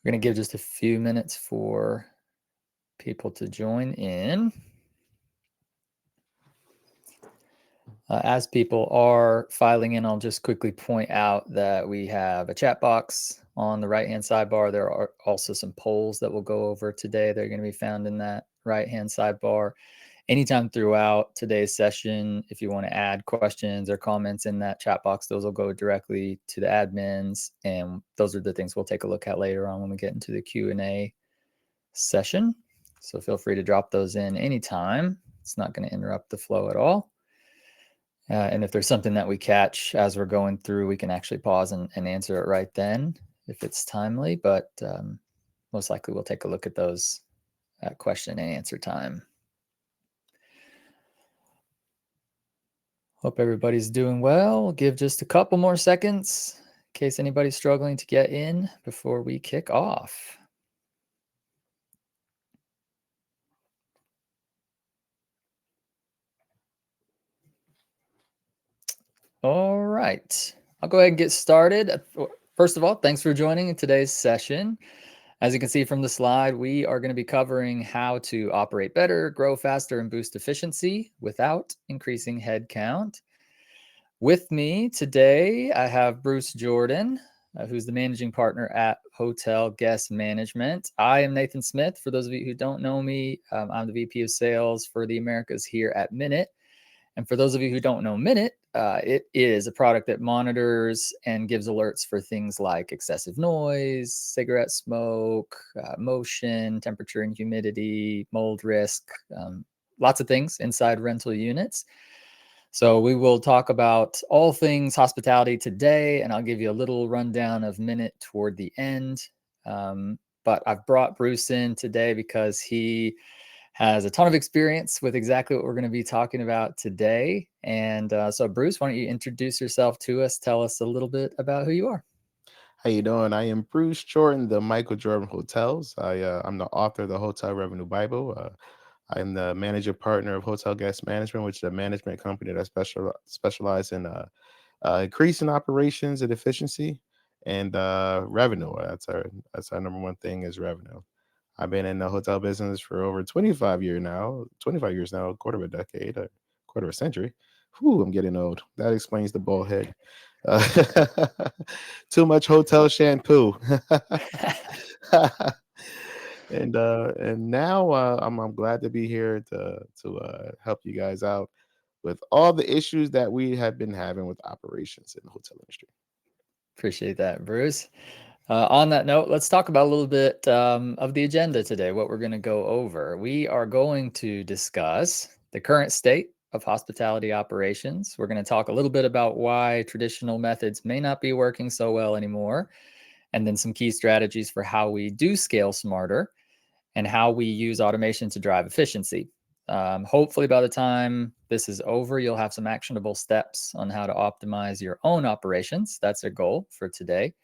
We're going to give just a few minutes for people to join in. As people are filing in, I'll just quickly point out that we have a chat box on the right-hand sidebar. There are also some polls that we'll go over today. They're going to be found in that right-hand sidebar. Anytime throughout today's session, if you want to add questions or comments in that chat box, those will go directly to the admins. And those are the things we'll take a look at later on when we get into the Q&A session. So feel free to drop those in anytime. It's not going to interrupt the flow at all. And if there's something that we catch as we're going through, we can actually pause and answer it right then if it's timely. But most likely we'll take a look at those at question and answer time. Hope everybody's doing well. Give just a couple more seconds in case anybody's struggling to get in before we kick off. All right, I'll go ahead and get started. First of all, thanks for joining in today's session. As you can see from the slide, we are going to be covering how to operate better, grow faster, and boost efficiency without increasing headcount. With me today, I have Bruce Jordan, who's the managing partner at Hotel Guest Management. I am Nathan Smith. For those of you who don't know me, I'm the VP of Sales for the Americas here at Minute. And for those of you who don't know Minute, it is a product that monitors and gives alerts for things like excessive noise, cigarette smoke, motion, temperature and humidity, mold risk, lots of things inside rental units. So we will talk about all things hospitality today, and I'll give you a little rundown of Minute toward the end. But I've brought Bruce in today because he has a ton of experience with exactly what we're going to be talking about today. And so Bruce, why don't you introduce yourself to us? Tell us a little bit about who you are. How you doing? I am Bruce Jordan, the Michael Jordan Hotels. I'm the author of the Hotel Revenue Bible. I'm the manager partner of Hotel Guest Management, which is a management company that specializes in increasing operations and efficiency and revenue. That's our number one thing is revenue. I've been in the hotel business for over 25 years now, a quarter of a decade, a quarter of a century. Whew, I'm getting old. That explains the bald head. Too much hotel shampoo. And now I'm glad to be here to help you guys out with all the issues that we have been having with operations in the hotel industry. Appreciate that, Bruce. On that note, let's talk about a little bit of the agenda today, what we're going to go over. We are going to discuss the current state of hospitality operations. We're going to talk a little bit about why traditional methods may not be working so well anymore, and then some key strategies for how we do scale smarter and how we use automation to drive efficiency. Hopefully by the time this is over, you'll have some actionable steps on how to optimize your own operations. That's a goal for today.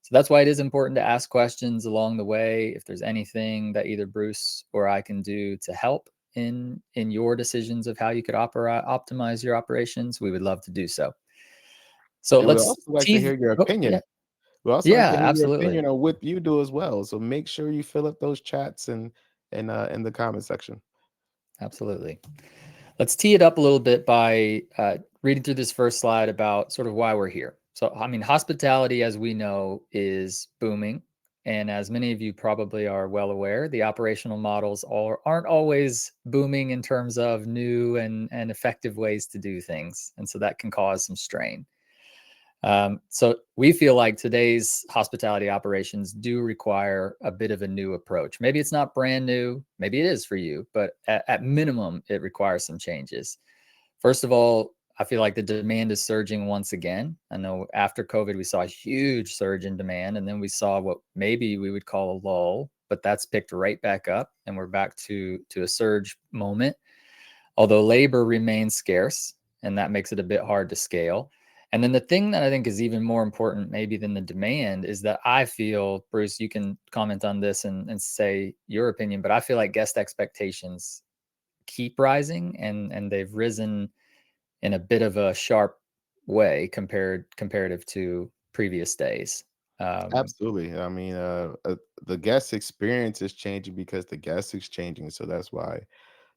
So that's why it is important to ask questions along the way. If there's anything that either Bruce or I can do to help in your decisions of how you could optimize your operations, we would love to do so. So And we let's also like to tease. hear your Oh, yeah. opinion. We also like Yeah, to hear your absolutely. opinion on what you do as well. So make sure you fill up those chats and in the comment section. Absolutely. Let's tee it up a little bit by reading through this first slide about sort of why we're here. So, I mean, hospitality, as we know, is booming. And as many of you probably are well aware, the operational models aren't always booming in terms of new and effective ways to do things. And so that can cause some strain. So we feel like today's hospitality operations do require a bit of a new approach. Maybe it's not brand new, maybe it is for you, but at minimum, it requires some changes. First of all, I feel like the demand is surging once again. I know after COVID, we saw a huge surge in demand, and then we saw what maybe we would call a lull, but that's picked right back up, and we're back to a surge moment. Although labor remains scarce, and that makes it a bit hard to scale. And then the thing that I think is even more important, maybe than the demand, is that I feel, Bruce, you can comment on this and say your opinion, but I feel like guest expectations keep rising, and they've risen in a bit of a sharp way comparative to previous days. Um, Absolutely. I mean, the guest experience is changing because the guest is changing. So that's why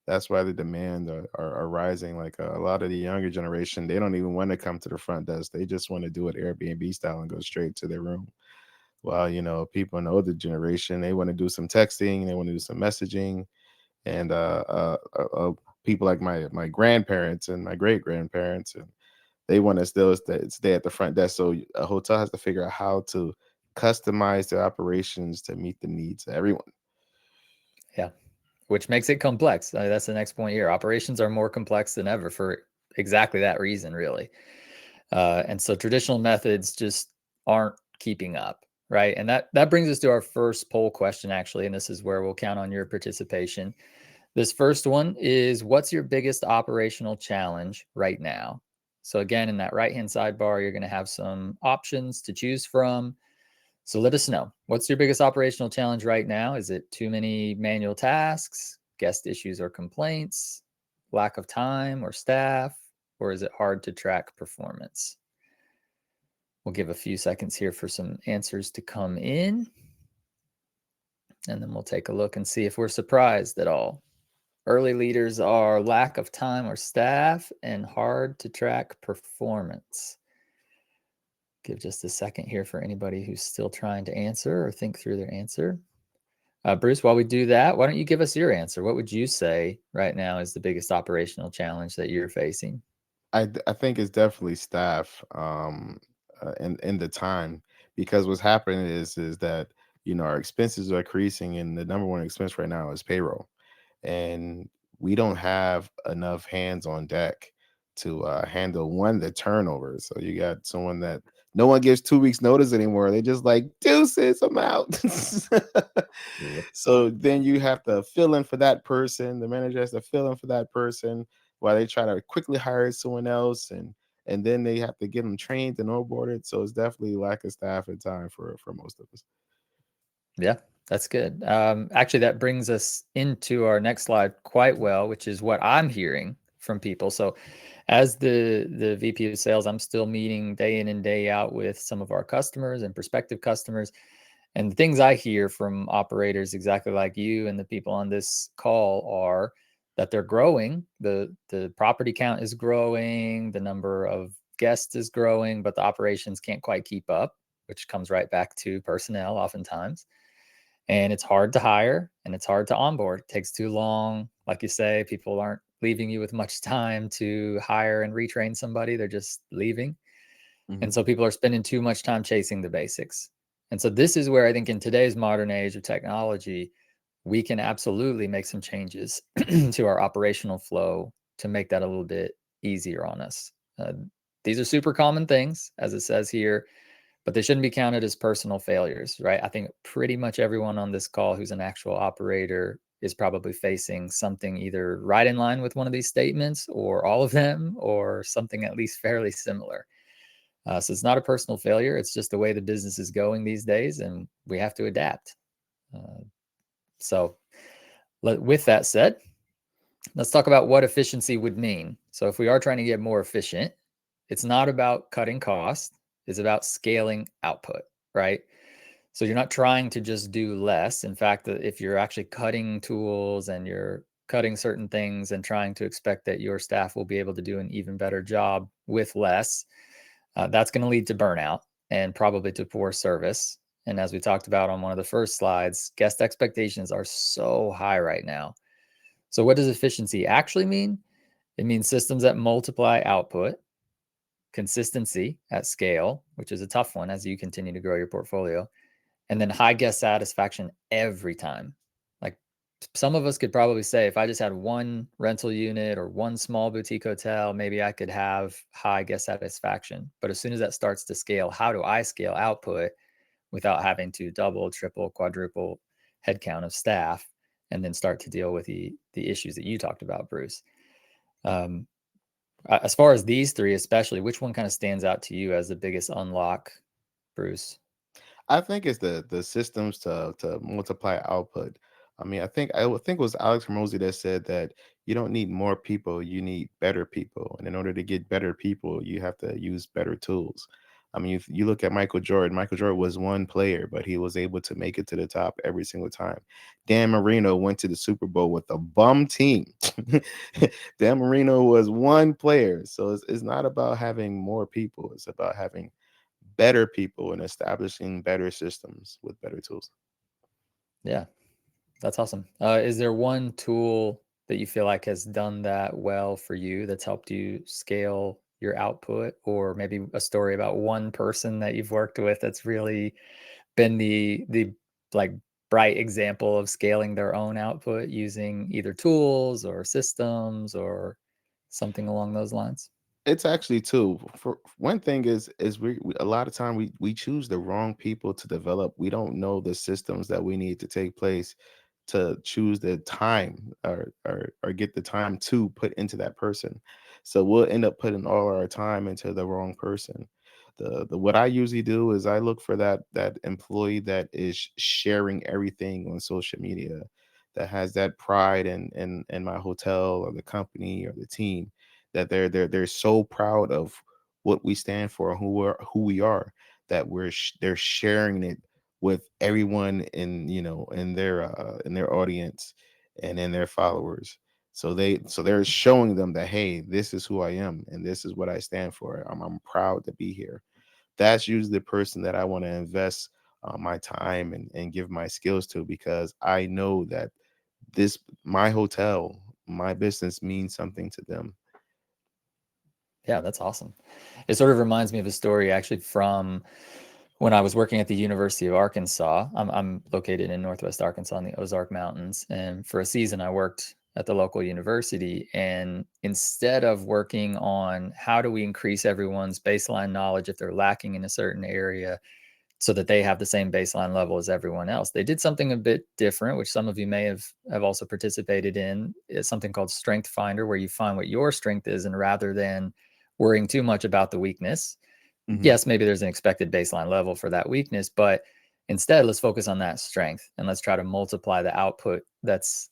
the demand are rising. Like a lot of the younger generation, they don't even want to come to the front desk. They just want to do it Airbnb style and go straight to their room. While people in the older generation, they want to do some texting, they want to do some messaging, and people like my grandparents and my great grandparents, and they want to still stay at the front desk. So a hotel has to figure out how to customize their operations to meet the needs of everyone. yeah, which makes it complex. That's the next point here. Operations are more complex than ever for exactly that reason, really. And so traditional methods just aren't keeping up, right? And that brings us to our first poll question, actually, and this is where we'll count on your participation. This first one is, what's your biggest operational challenge right now? So again, in that right-hand sidebar, you're going to have some options to choose from. So let us know. What's your biggest operational challenge right now? Is it too many manual tasks, guest issues or complaints, lack of time or staff, or is it hard to track performance? We'll give a few seconds here for some answers to come in, and then we'll take a look and see if we're surprised at all. Early leaders are lack of time or staff and hard to track performance. Give just a second here for anybody who's still trying to answer or think through their answer. Bruce, while we do that, why don't you give us your answer? What would you say right now is the biggest operational challenge that you're facing? I think it's definitely staff, in the time, because what's happening is that our expenses are increasing, and the number one expense right now is payroll, and we don't have enough hands on deck to handle the turnover. So you got someone that no one gives 2 weeks notice anymore. They just like, deuces, I'm out. Yep. So then you have to fill in for that person. The manager has to fill in for that person while they try to quickly hire someone else, and then they have to get them trained and onboarded. So it's definitely lack of staff and time for most of us. Yeah, that's good. Actually, that brings us into our next slide quite well, which is what I'm hearing from people. So, as the VP of sales, I'm still meeting day in and day out with some of our customers and prospective customers. And the things I hear from operators exactly like you and the people on this call are that they're growing. The property count is growing, the number of guests is growing, but the operations can't quite keep up, which comes right back to personnel oftentimes. And it's hard to hire and it's hard to onboard. It takes too long. Like you say, people aren't leaving you with much time to hire and retrain somebody. They're just leaving. And Mhm. so people are spending too much time chasing the basics. And so this is where I think in today's modern age of technology, we can absolutely make some changes to our operational flow to make that a little bit easier on us. These are super common things, as it says here, but they shouldn't be counted as personal failures, right? I think pretty much everyone on this call who's an actual operator is probably facing something either right in line with one of these statements or all of them or something at least fairly similar. So it's not a personal failure. It's just the way the business is going these days, and we have to adapt. Uh, so, with that said, let's talk about what efficiency would mean. So, if we are trying to get more efficient, it's not about cutting cost, it's about scaling output, right? So, you're not trying to just do less. In fact, if you're actually cutting tools and you're cutting certain things and trying to expect that your staff will be able to do an even better job with less, that's going to lead to burnout and probably to poor service. And as we talked about on one of the first slides, guest expectations are so high right now. So, what does efficiency actually mean? It means systems that multiply output, consistency at scale, which is a tough one as you continue to grow your portfolio, and then high guest satisfaction every time. Like some of us could probably say, if I just had one rental unit or one small boutique hotel, maybe I could have high guest satisfaction. But as soon as that starts to scale, how do I scale output without having to double, triple, quadruple headcount of staff and then start to deal with the issues that you talked about, Bruce? Um, as far as these three, especially, which one kind of stands out to you as the biggest unlock, Bruce? I think it's the systems to multiply output. I would think it was Alex Ramosi that said that you don't need more people, you need better people, and in order to get better people, you have to use better tools. I mean, you look at Michael Jordan. Michael Jordan was one player, but he was able to make it to the top every single time. Dan Marino went to the Super Bowl with a bum team. Dan Marino was one player. So it's not about having more people. It's about having better people and establishing better systems with better tools. Yeah, that's awesome. Is there one tool that you feel like has done that well for you that's helped you scale your output, or maybe a story about one person that you've worked with that's really been the like bright example of scaling their own output using either tools or systems or something along those lines? It's actually two. For one thing is we a lot of time we choose the wrong people to develop. We don't know the systems that we need to take place to choose the time or get the time to put into that person. So we'll end up putting all our time into the wrong person. The what I usually do is I look for that employee that is sharing everything on social media, that has that pride in my hotel or the company or the team, that they're so proud of what we stand for, who we are, that they're sharing it with everyone in their audience and in their followers. So they're showing them that, hey, this is who I am and this is what I stand for. I'm proud to be here. That's usually the person that I want to invest my time and give my skills to, because I know that this my hotel, my business means something to them. Yeah, that's awesome. It sort of reminds me of a story actually from when I was working at the University of Arkansas. I'm located in Northwest Arkansas in the Ozark Mountains. And for a season, I worked at the local university. And instead of working on how do we increase everyone's baseline knowledge if they're lacking in a certain area so that they have the same baseline level as everyone else, they did something a bit different, which some of you may have also participated in. It's something called Strength Finder, where you find what your strength is. And rather than worrying too much about the weakness, Mhm. yes, maybe there's an expected baseline level for that weakness, but instead let's focus on that strength and let's try to multiply the output that's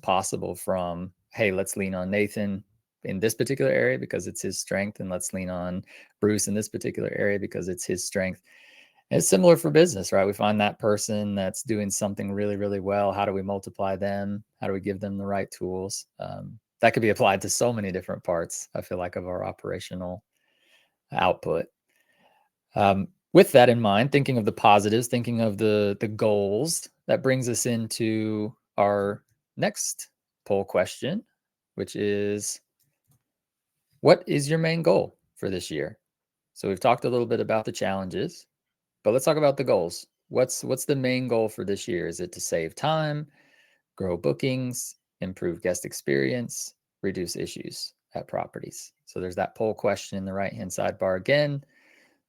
possible from, hey, let's lean on Nathan in this particular area because it's his strength, and let's lean on Bruce in this particular area because it's his strength. And it's similar for business, right? We find that person that's doing something really, really well. How do we multiply them? How do we give them the right tools? That could be applied to so many different parts, I feel like, of our operational output. With that in mind, thinking of the positives, thinking of the goals, that brings us into our next poll question, which is, what is your main goal for this year? So we've talked a little bit about the challenges, but let's talk about the goals. What's the main goal for this year? Is it to save time, grow bookings, improve guest experience, reduce issues at properties? So there's that poll question in the right-hand sidebar again.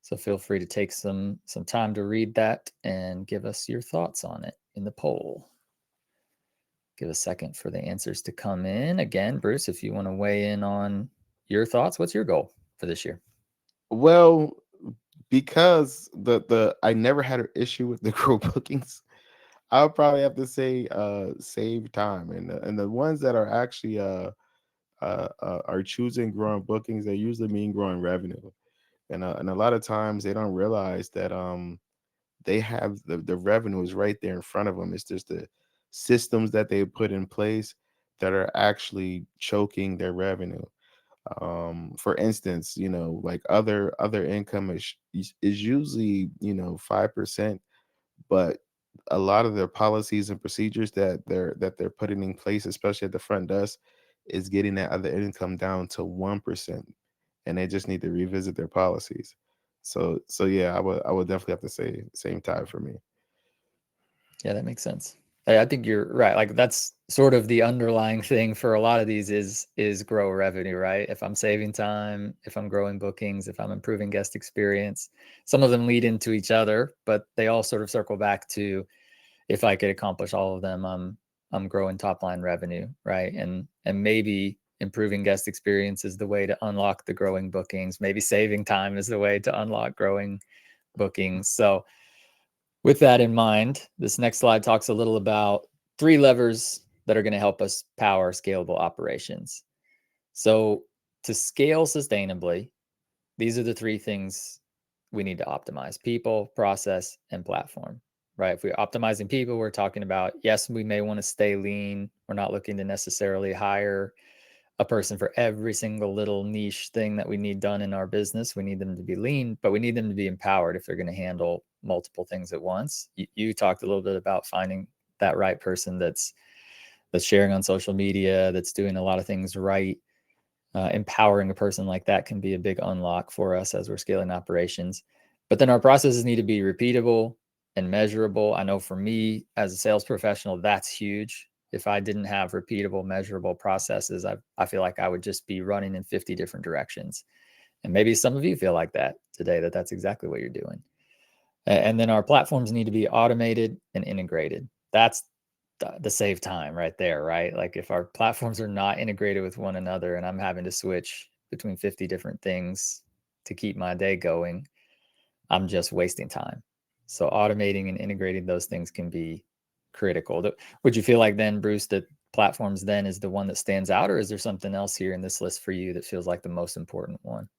So feel free to take some time to read that and give us your thoughts on it in the poll. Give a second for the answers to come in. Again, Bruce, if you want to weigh in on your thoughts, what's your goal for this year? Well, because the I never had an issue with the group bookings, I'll probably have to say save time, and the ones that are actually are choosing growing bookings, they usually mean growing revenue. And a lot of times they don't realize that they have the revenue is right there in front of them. It's just the systems that they put in place that are actually choking their revenue. For instance, like other income is usually 5%, but a lot of their policies and procedures that they're putting in place, especially at the front desk, is getting that other income down to 1%, and they just need to revisit their policies. So yeah, I would definitely have to say same time for me. Yeah, that makes sense. I think you're right. Like that's sort of the underlying thing for a lot of these is grow revenue, right? If I'm saving time, if I'm growing bookings, if I'm improving guest experience, some of them lead into each other, but they all sort of circle back to, if I could accomplish all of them, I'm growing top line revenue, right? And maybe improving guest experience is the way to unlock the growing bookings. Maybe saving time is the way to unlock growing bookings. So with that in mind, this next slide talks a little about 3 levers that are going to help us power scalable operations. So to scale sustainably, these are the 3 things we need to optimize people, process, and platform, right? If we're optimizing people, we're talking about, yes, we may want to stay lean. We're not looking to necessarily hire a person for every single little niche thing that we need done in our business. We need them to be lean, but we need them to be empowered if they're going to handle multiple things at once. You talked a little bit about finding that right person that's sharing on social media, that's doing a lot of things right. Empowering a person like that can be a big unlock for us as we're scaling operations. But then our processes need to be repeatable and measurable. I know for me as a sales professional, that's huge. If I didn't have repeatable, measurable processes, I feel like I would just be running in 50 different directions. And maybe some of you feel like that today, that's exactly what you're doing. And then our platforms need to be automated and integrated. That's the save time right there, right? Like if our platforms are not integrated with one another and I'm having to switch between 50 different things to keep my day going, I'm just wasting time. So automating and integrating those things can be critical. Would you feel like then, Bruce, that platforms then is the one that stands out, or is there something else here in this list for you that feels like the most important one?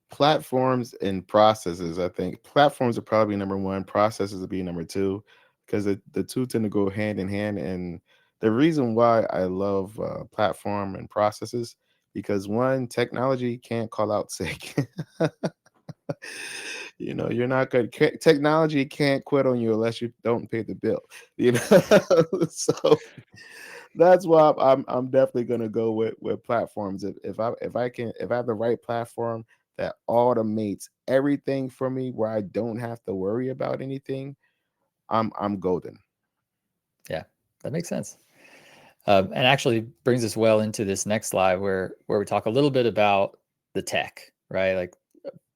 Platforms and processes. I think platforms are probably number one. Processes would be number two, because the two tend to go hand in hand. And the reason why I love platform and processes, because one, technology can't call out sick. You're not good. Technology can't quit on you unless you don't pay the bill. You know, so that's why I'm definitely gonna go with platforms. If I have the right platform that automates everything for me, where I don't have to worry about anything, I'm golden. Yeah, that makes sense. And actually brings us well into this next slide where we talk a little bit about the tech, right? Like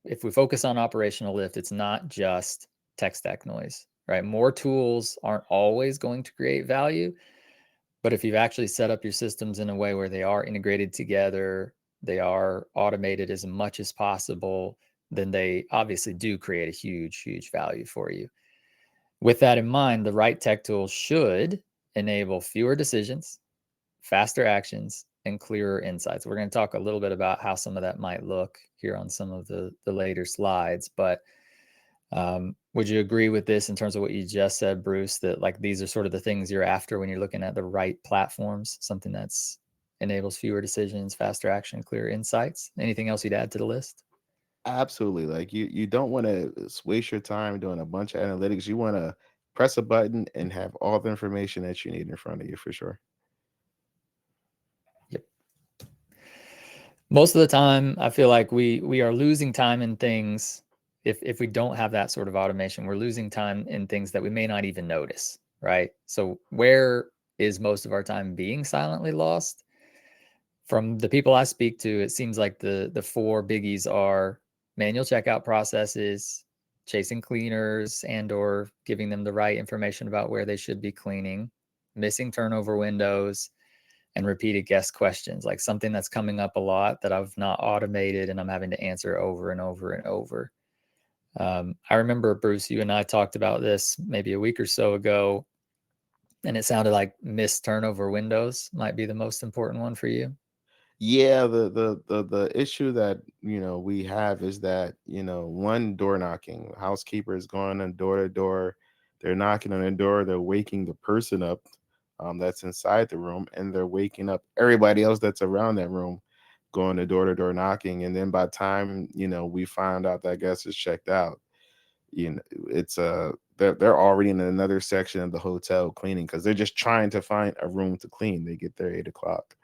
if we focus on operational lift, it's not just tech stack noise, right? More tools aren't always going to create value, but if you've actually set up your systems in a way where they are integrated together, they are automated as much as possible, then they obviously do create a huge, huge value for you. With that in mind, the right tech tools should enable fewer decisions, faster actions, and clearer insights. We're going to talk a little bit about how some of that might look here on some of the later slides. But would you agree with this in terms of what you just said, Bruce, that like these are sort of the things you're after when you're looking at the right platforms, something that's enables fewer decisions, faster action, clearer insights? Anything else you'd add to the list? Absolutely. Like you don't want to waste your time doing a bunch of analytics. You want to press a button and have all the information that you need in front of you, for sure. Yep. Most of the time, I feel like we are losing time in things. If we don't have that sort of automation, we're losing time in things that we may not even notice, right? So where is most of our time being silently lost? From the people I speak to, it seems like the four biggies are manual checkout processes, chasing cleaners and or giving them the right information about where they should be cleaning, missing turnover windows, and repeated guest questions, like something that's coming up a lot that I've not automated and I'm having to answer over and over and over. I remember, Bruce, you and I talked about this maybe a week or so ago, and it sounded like missed turnover windows might be the most important one for you. Yeah, the issue that we have is that one, door knocking. Housekeeper is going on door to door. They're knocking on the door. They're waking the person up, that's inside the room, and they're waking up everybody else that's around that room, going to door knocking. And then by the time we find out that guest is checked out, it's they're already in another section of the hotel cleaning, because they're just trying to find a room to clean. They get there 8 o'clock.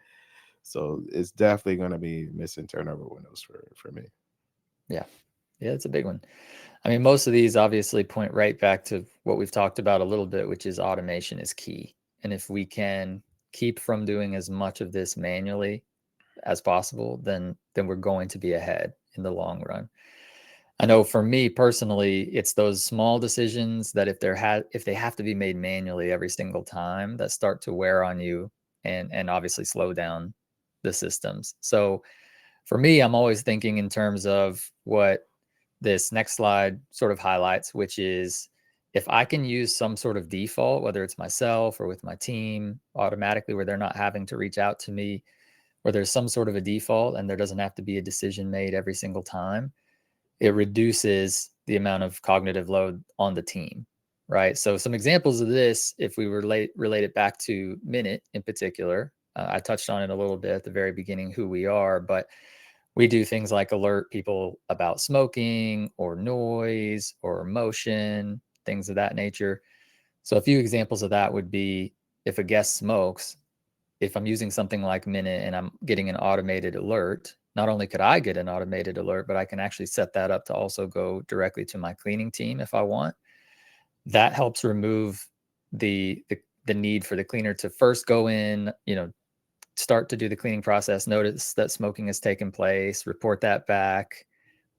So it's definitely going to be missing turnover windows for me. Yeah. Yeah, it's a big one. I mean, most of these obviously point right back to what we've talked about a little bit, which is automation is key. And if we can keep from doing as much of this manually as possible, then we're going to be ahead in the long run. I know for me personally, it's those small decisions that if they have to be made manually every single time, that start to wear on you and obviously slow down the systems. So for me, I'm always thinking in terms of what this next slide sort of highlights, which is if I can use some sort of default, whether it's myself or with my team automatically, where they're not having to reach out to me, where there's some sort of a default and there doesn't have to be a decision made every single time, it reduces the amount of cognitive load on the team, right? So some examples of this, if we relate it back to Minute in particular, I touched on it a little bit at the very beginning, who we are, but we do things like alert people about smoking or noise or motion, things of that nature. So a few examples of that would be, if a guest smokes, if I'm using something like Minute and I'm getting an automated alert, not only could I get an automated alert, but I can actually set that up to also go directly to my cleaning team if I want. That helps remove the need for the cleaner to first go in, start to do the cleaning process, notice that smoking has taken place, report that back.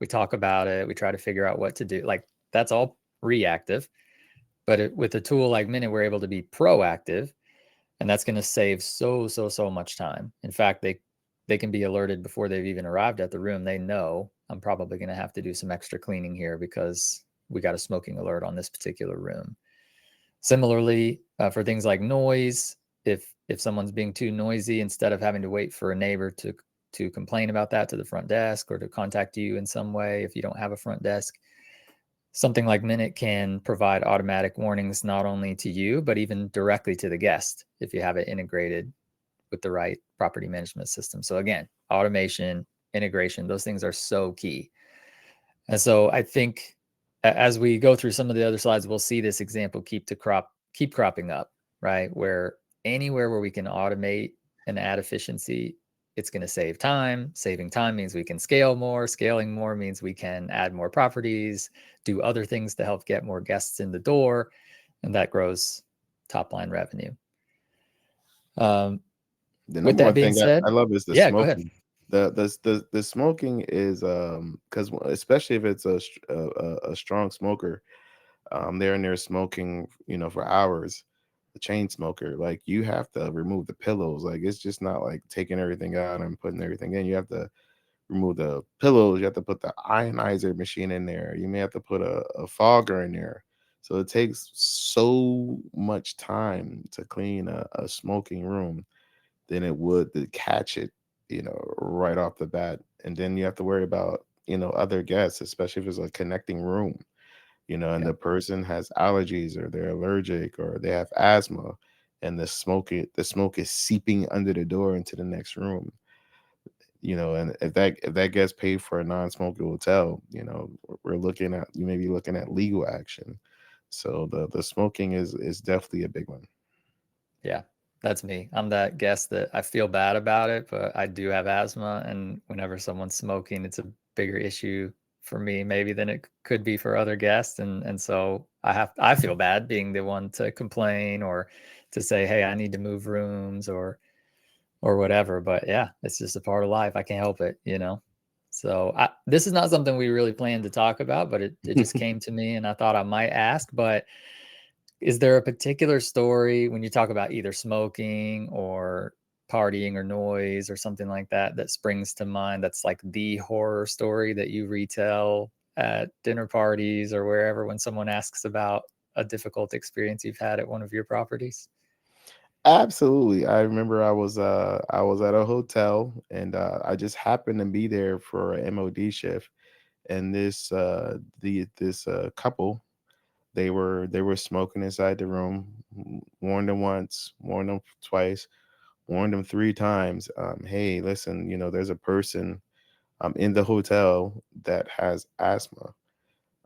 We talk about it. We try to figure out what to do. Like, that's all reactive. But with a tool like Minute, we're able to be proactive, and that's going to save so much time. In fact, they can be alerted before they've even arrived at the room. They know I'm probably going to have to do some extra cleaning here because we got a smoking alert on this particular room. Similarly, for things like noise, if someone's being too noisy, instead of having to wait for a neighbor to complain about that to the front desk or to contact you in some way, if you don't have a front desk, something like Minute can provide automatic warnings not only to you, but even directly to the guest if you have it integrated with the right property management system. So again, automation, integration, those things are so key. And so I think as we go through some of the other slides, we'll see this example keep cropping up, right? Where anywhere where we can automate and add efficiency, it's going to save time. Saving time means we can scale more. Scaling more means we can add more properties, do other things to help get more guests in the door, and that grows top line revenue. The With number that one being thing said, I love is the yeah, go ahead. smoking. The smoking is because especially if it's a strong smoker, they're in there smoking, for hours. The chain smoker, like, you have to remove the pillows. Like, it's just not like taking everything out and putting everything in. You have to remove the pillows. You have to put the ionizer machine in there. You may have to put a fogger in there. So it takes so much time to clean a smoking room than it would to catch it, right off the bat. And then you have to worry about, other guests, especially if it's a connecting room, and Yeah. the person has allergies or they're allergic or they have asthma, and the smoke is seeping under the door into the next room. And if that gets paid for a non-smoking hotel, you may be looking at legal action. So the smoking is definitely a big one. Yeah, that's me. I'm that guest that I feel bad about it, but I do have asthma, and whenever someone's smoking, it's a bigger issue for me maybe than it could be for other guests, and so I feel bad being the one to complain or to say, "Hey, I need to move rooms," or whatever. But yeah, it's just a part of life. I can't help it. So this is not something we really planned to talk about, but it just came to me, and I thought I might ask. But is there a particular story when you talk about either smoking or partying or noise or something like that that springs to mind that's like the horror story that you retell at dinner parties or wherever when someone asks about a difficult experience you've had at one of your properties? Absolutely. I remember I was at a hotel, and I just happened to be there for a MOD shift, and this couple, they were smoking inside the room. Warned them once, warned them twice, warned them three times. Hey, listen, there's a person in the hotel that has asthma.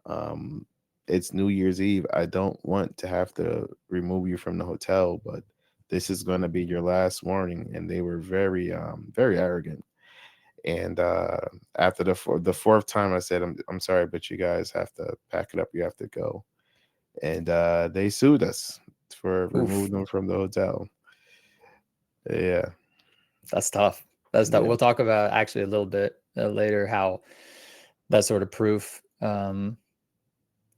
Um, it's New Year's Eve. I don't want to have to remove you from the hotel, but this is going to be your last warning. And they were very arrogant. And after the fourth time, I said, I'm sorry, but you guys have to pack it up. You have to go. And they sued us for Oof, removing them from the hotel. Yeah, that's tough. That's tough. yeah. We'll talk about actually a little bit later how that sort of proof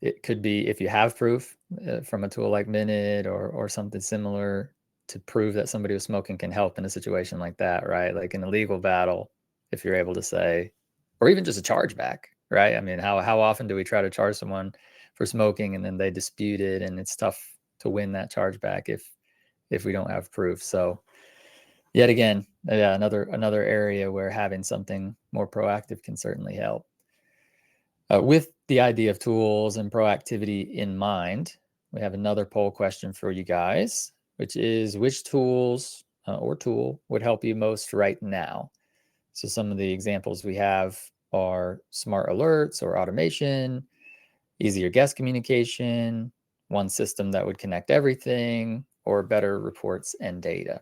it could be, if you have proof from a tool like Minute or something similar, to prove that somebody was smoking can help in a situation like that, right? Like in a legal battle, if you're able to say, or even just a chargeback, right? I mean, how often do we try to charge someone for smoking and then they dispute it, and it's tough to win that chargeback if we don't have proof. So yet again, yeah, another area where having something more proactive can certainly help. With the idea of tools and proactivity in mind, we have another poll question for you guys, which is which tools or tool would help you most right now? So some of the examples we have are smart alerts or automation, easier guest communication, one system that would connect everything, or better reports and data.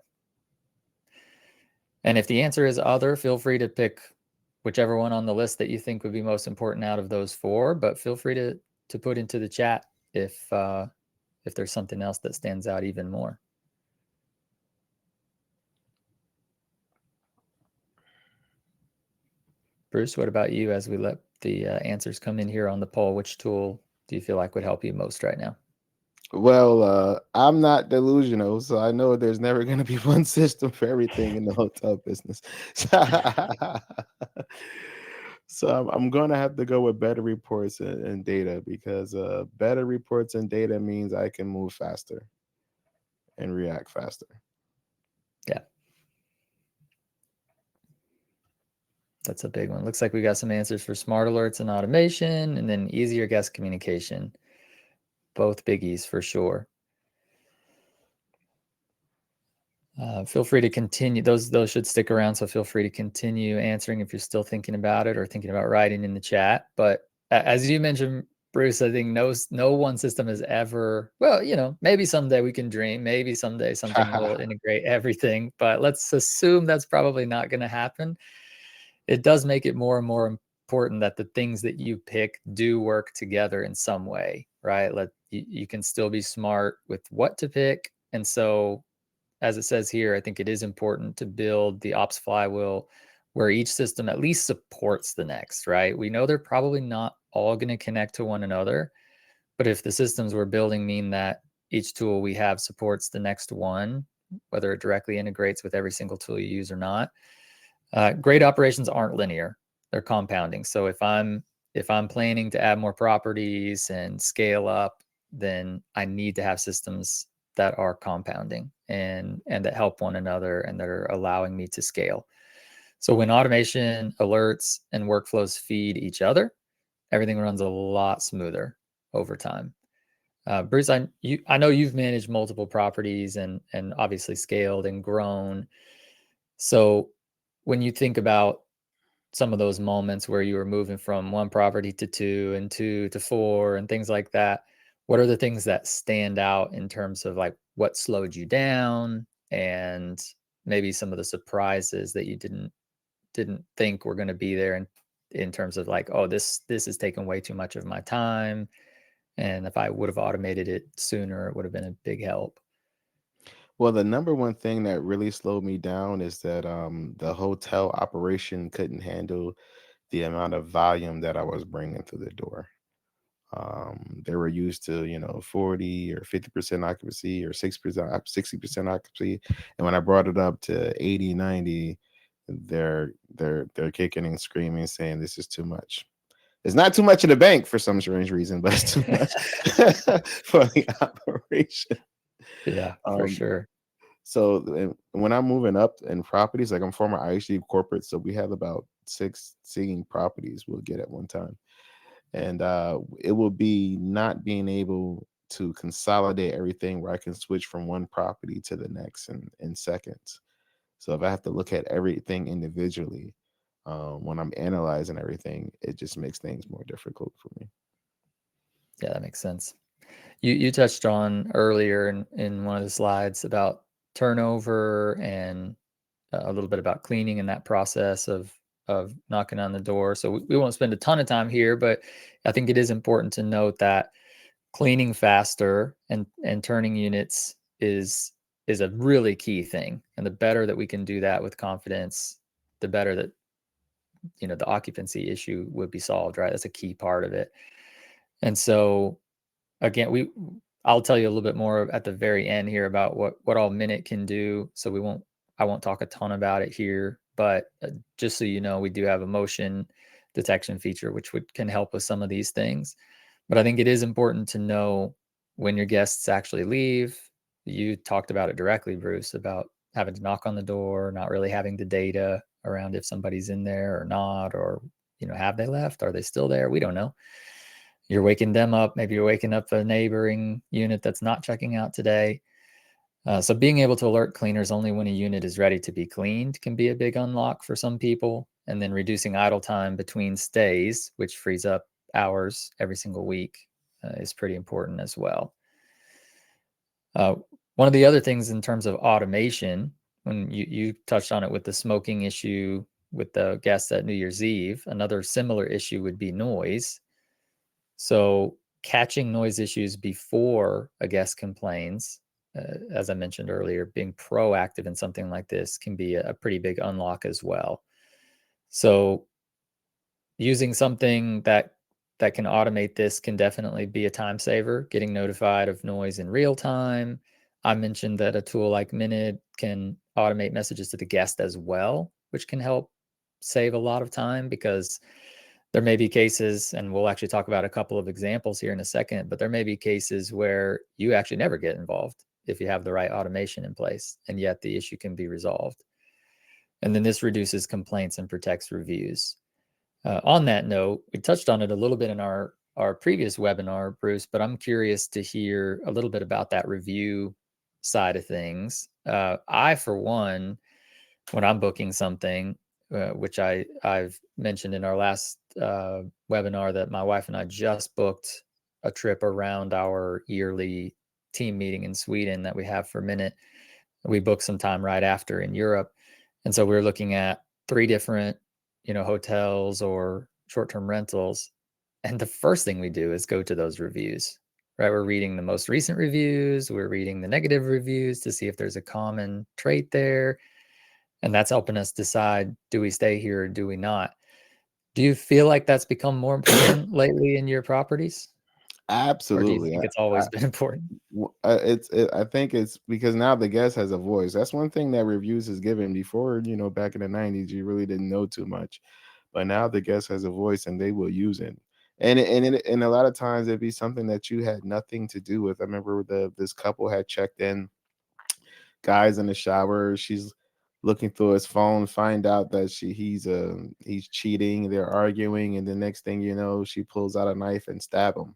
And if the answer is other, feel free to pick whichever one on the list that you think would be most important out of those four, but feel free to put into the chat if there's something else that stands out even more. Bruce, what about you as we let the answers come in here on the poll? Which tool do you feel like would help you most right now? Well, I'm not delusional, so I know there's never going to be one system for everything in the hotel business. So I'm going to have to go with better reports and data, because better reports and data means I can move faster and react faster. Yeah. That's a big one. Looks like we got some answers for smart alerts and automation, and then easier guest communication. Both biggies for sure. Feel free to continue. Those should stick around, so feel free to continue answering if you're still thinking about it or thinking about writing in the chat. But as you mentioned, Bruce, I think no one system has ever, well, maybe someday we can dream. Maybe someday something will integrate everything, but let's assume that's probably not going to happen. It does make it more and more important that the things that you pick do work together in some way, right? You can still be smart with what to pick. And so, as it says here, I think it is important to build the ops flywheel where each system at least supports the next, right? We know they're probably not all going to connect to one another, but if the systems we're building mean that each tool we have supports the next one, whether it directly integrates with every single tool you use or not, great operations aren't linear; they're compounding. So if I'm planning to add more properties and scale up, then I need to have systems that are compounding and that help one another and that are allowing me to scale. So when automation, alerts, and workflows feed each other, everything runs a lot smoother over time. Bruce, I know you've managed multiple properties and obviously scaled and grown. So when you think about some of those moments where you were moving from one property to two and two to four and things like that, what are the things that stand out in terms of like what slowed you down and maybe some of the surprises that you didn't think were going to be there in terms of like, oh, this is taking way too much of my time, and if I would have automated it sooner, it would have been a big help. Well, the number one thing that really slowed me down is that the hotel operation couldn't handle the amount of volume that I was bringing through the door. They were used to 40 or 50% occupancy or 6% 60% occupancy, and when I brought it up to 80, 90, they're kicking and screaming, saying this is too much. It's not too much in the bank for some strange reason, but it's too much for the operation. Yeah, for um sure. so when I'm moving up in properties, like I'm former IHG corporate, so we have about 16 properties we'll get at one time. And it will be not being able to consolidate everything where I can switch from one property to the next in seconds. So if I have to look at everything individually, when I'm analyzing everything, it just makes things more difficult for me. Yeah, that makes sense. You touched on earlier in one of the slides about turnover and a little bit about cleaning and that process of knocking on the door. So we won't spend a ton of time here, but I think it is important to note that cleaning faster and turning units is a really key thing. And the better that we can do that with confidence, the better that the occupancy issue would be solved, right? That's a key part of it. And so again, I'll tell you a little bit more at the very end here about what all Minute can do. So I won't talk a ton about it here, but just so you know, we do have a motion detection feature which can help with some of these things. But I think it is important to know when your guests actually leave. You talked about it directly, Bruce, about having to knock on the door, not really having the data around if somebody's in there or not, or have they left? Are they still there? We don't know. You're waking them up. Maybe you're waking up a neighboring unit that's not checking out today. So being able to alert cleaners only when a unit is ready to be cleaned can be a big unlock for some people. And then reducing idle time between stays, which frees up hours every single week, is pretty important as well. One of the other things in terms of automation, when you touched on it with the smoking issue with the guests at New Year's Eve, another similar issue would be noise. So catching noise issues before a guest complains, as I mentioned earlier, being proactive in something like this can be a pretty big unlock as well. So using something that can automate this can definitely be a time saver, getting notified of noise in real time. I mentioned that a tool like Minute can automate messages to the guest as well, which can help save a lot of time, because there may be cases, and we'll actually talk about a couple of examples here in a second, but there may be cases where you actually never get involved if you have the right automation in place, and yet the issue can be resolved. And then this reduces complaints and protects reviews. On that note, we touched on it a little bit in our previous webinar, Bruce, but I'm curious to hear a little bit about that review side of things. I, for one, when I'm booking something, which I've mentioned in our last webinar, that my wife and I just booked a trip around our yearly team meeting in Sweden that we have for Minute. We booked some time right after in Europe. And so we were looking at 3 different, hotels or short-term rentals. And the first thing we do is go to those reviews, right? We're reading the most recent reviews. We're reading the negative reviews to see if there's a common trait there. And that's helping us decide, do we stay here or do we not? Do you feel like that's become more important lately in your properties? Or do you Absolutely. think it's always been important? I think it's because now the guest has a voice. That's one thing that reviews has given. Before, back in the 90s, you really didn't know too much, but now the guest has a voice and they will use it. And a lot of times it'd be something that you had nothing to do with. I remember this couple had checked in, guys in the shower. She's looking through his phone, find out that he's cheating. They're arguing, and the next thing you know, she pulls out a knife and stab him.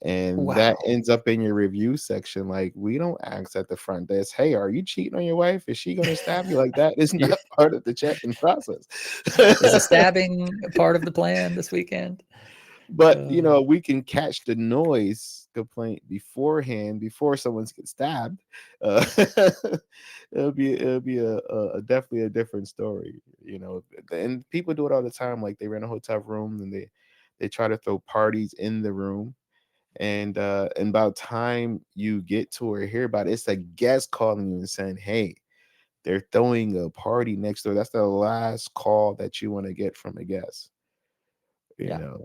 And that Wow. ends up in your review section. Like, we don't ask at the front desk, hey, are you cheating on your wife? Is she gonna stab you? Like, that is Yeah. not part of the check-in process. Is a stabbing a part of the plan this weekend? But Uh, we can catch the noise complaint beforehand, before someone gets stabbed. uh, it'll be a definitely a different story. And people do it all the time. Like, they rent a hotel room and they try to throw parties in the room. And about time you get to or hear about it, it's a guest calling you and saying, hey, they're throwing a party next door. That's the last call that you want to get from a guest you yeah. know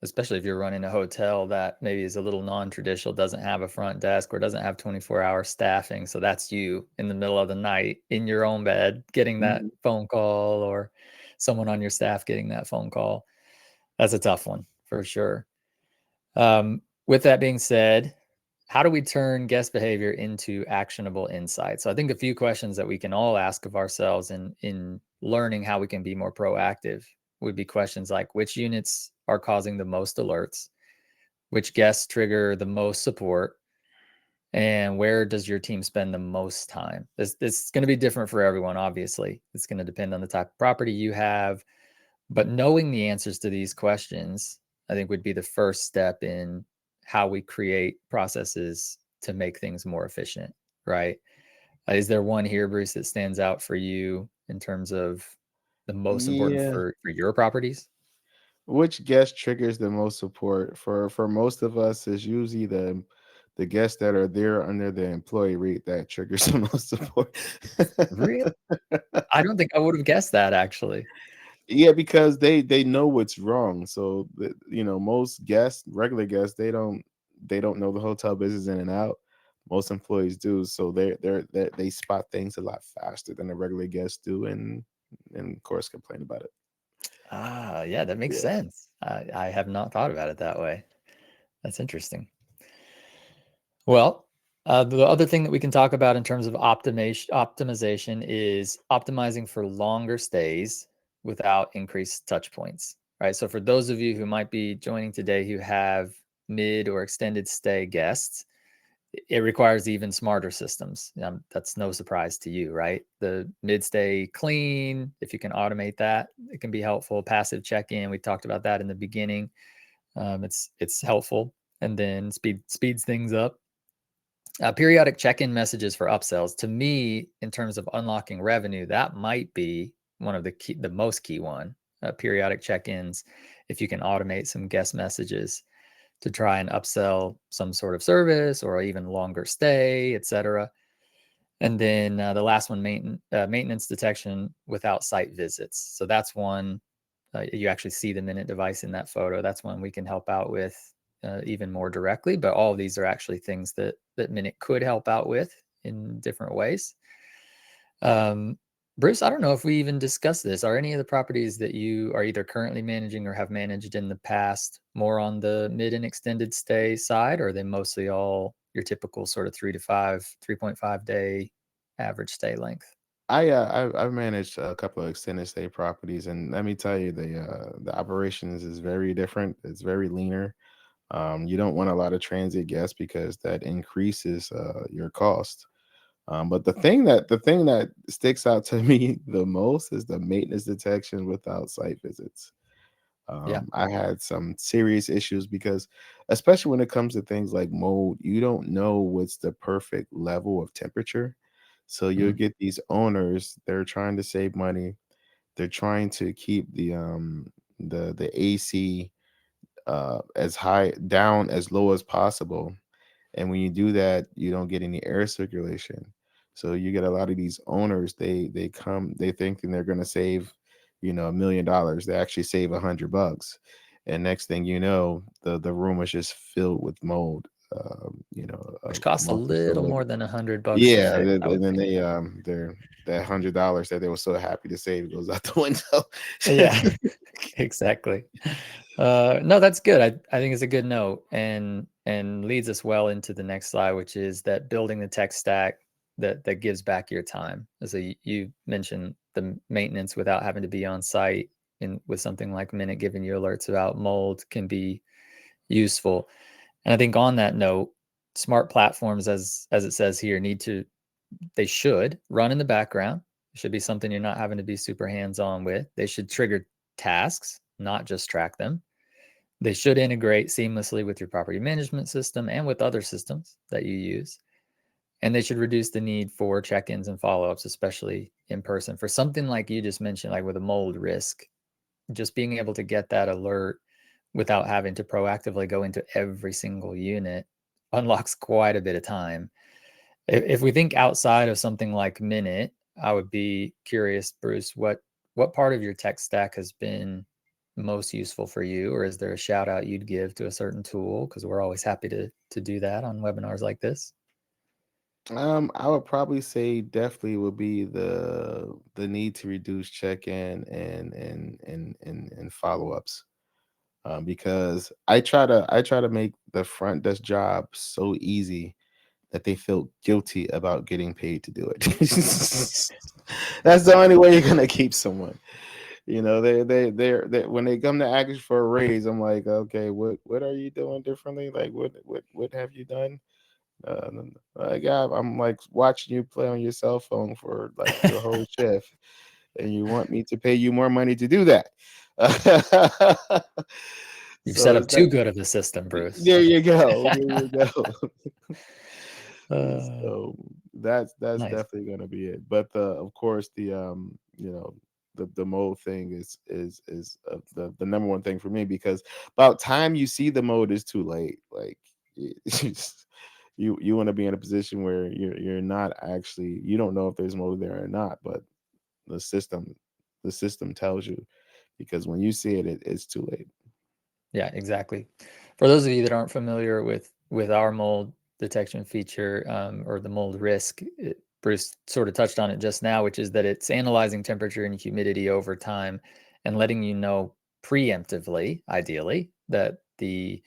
Especially if you're running a hotel that maybe is a little non-traditional, doesn't have a front desk or doesn't have 24-hour staffing. So that's you in the middle of the night in your own bed getting that Mhm. phone call, or someone on your staff getting that phone call. That's a tough one for sure. With that being said, how do we turn guest behavior into actionable insights? So I think a few questions that we can all ask of ourselves in learning how we can be more proactive would be questions like, which units are causing the most alerts, which guests trigger the most support, and where does your team spend the most time? This is going to be different for everyone, obviously. It's going to depend on the type of property you have, but knowing the answers to these questions, I think, would be the first step in how we create processes to make things more efficient, right? Is there one here, Bruce, that stands out for you in terms of the most important Yeah. for your properties? Which guest triggers the most support? For most of us, is usually the guests that are there under the employee rate that triggers the most support. Really? I don't think I would have guessed that, actually. Yeah, because they know what's wrong. So most guests, regular guests, they don't know the hotel business in and out. Most employees do, so they spot things a lot faster than the regular guests do, and of course complain about it. Ah, yeah, that makes Yeah. sense. I have not thought about it that way. That's interesting. Well, the other thing that we can talk about in terms of optimization is optimizing for longer stays without increased touch points, right? So for those of you who might be joining today who have mid or extended stay guests, it requires even smarter systems. That's no surprise to you, right? The mid stay clean, if you can automate that, it can be helpful. Passive check-in, we talked about that in the beginning. It's helpful, and then speeds things up. Periodic check-in messages for upsells, to me, in terms of unlocking revenue, that might be one of the most key one. Periodic check-ins, if you can automate some guest messages to try and upsell some sort of service or even longer stay, etc. And then the last one, maintenance detection without site visits. So that's one, you actually see the Minute device in that photo. That's one we can help out with even more directly. But all of these are actually things that Minute could help out with in different ways. Bruce, I don't know if we even discussed this. Are any of the properties that you are either currently managing or have managed in the past more on the mid and extended stay side, or are they mostly all your typical sort of 3.5 day average stay length? I've managed a couple of extended stay properties, and let me tell you, the operations is very different. It's very leaner. You don't want a lot of transit guests because that increases your cost. But the thing that sticks out to me the most is the maintenance detection without site visits. Yeah. I had some serious issues because, especially when it comes to things like mold, you don't know what's the perfect level of temperature. So you'll Mhm. get these owners, they're trying to save money. They're trying to keep the AC as high down as low as possible. And when you do that, you don't get any air circulation. So you get a lot of these owners, they come, they thinking they're gonna save, $1 million. They actually save $100. And next thing you know, the room is just filled with mold. Which A costs a month or so little later. more than $100 to Yeah, fix, I and would then think. they're that $100 that they were so happy to save goes out the window. Yeah, exactly. No, that's good. I think it's a good note, and leads us well into the next slide, which is that building the tech stack that gives back your time. So you mentioned the maintenance without having to be on site, and with something like Minute giving you alerts about mold can be useful. And I think on that note, smart platforms, as it says here, they should run in the background. It should be something you're not having to be super hands-on with. They should trigger tasks, not just track them. They should integrate seamlessly with your property management system and with other systems that you use. And they should reduce the need for check-ins and follow-ups, especially in person. For something like you just mentioned, like with a mold risk, just being able to get that alert without having to proactively go into every single unit unlocks quite a bit of time. If we think outside of something like Minute, I would be curious, Bruce, what part of your tech stack has been most useful for you, or is there a shout out you'd give to a certain tool? Because we're always happy to do that on webinars like this. I would probably say definitely would be the need to reduce check-in and follow-ups. Because I try to make the front desk job so easy that they feel guilty about getting paid to do it. That's the only way you're gonna keep someone. They when they come to ask for a raise, I'm like, okay, what are you doing differently? Like, what have you done? Like, I'm like watching you play on your cell phone for like your whole shift, and you want me to pay you more money to do that. You've So set it's up that. too good of a system, Bruce. There you go. There you go. uh, So that's nice. definitely gonna be it. But of course the mode thing is the number one thing for me, because about time you see the mode is too late. Like you want to be in a position where you're not actually, you don't know if there's mode there or not, but the system the system tells you, because when you see it's too late. Yeah, exactly. For those of you that aren't familiar with our mold detection feature, or the mold risk, Bruce sort of touched on it just now, which is that it's analyzing temperature and humidity over time and letting you know preemptively, ideally, that the